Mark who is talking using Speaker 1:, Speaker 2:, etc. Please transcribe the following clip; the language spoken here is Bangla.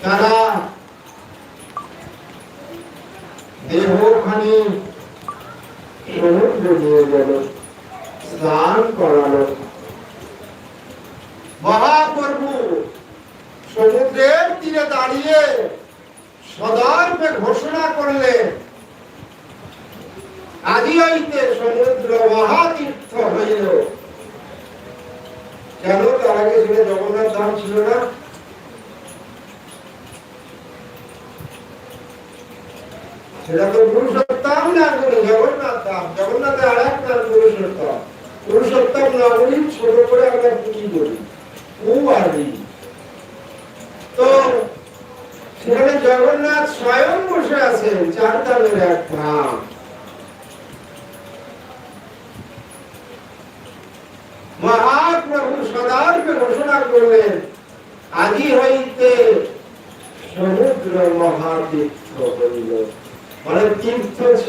Speaker 1: তারা দেহখানি সমুদ্রে নিয়ে গেল, স্নান করালো। মহাপ্রভু সমুদ্রের তীরে দাঁড়িয়ে সদর্পে ঘোষণা করলেন, আদি হইতে সমুদ্র মহাতীর্থ হইল। কেন? তার আগে সেটা জগন্নাথ ধাম ছিল না? সেটা তো পুরুষোত্তম না বলে জগন্নাথ ধাম। জগন্নাথের আর এক নাম পুরুষোত্তম। পুরুষোত্তম না বলি ছোট করে আমরা পুঁজি বলি, তো সেখানে জগন্নাথ স্বয়ং বসে আছেন, চারধামের এক ধাম। মহাপ্রভু সদার্পে ঘোষণা করলেন, আদি হইতে সমুদ্র মহাতীর্থ হইল। মানে তীর্থ ছিল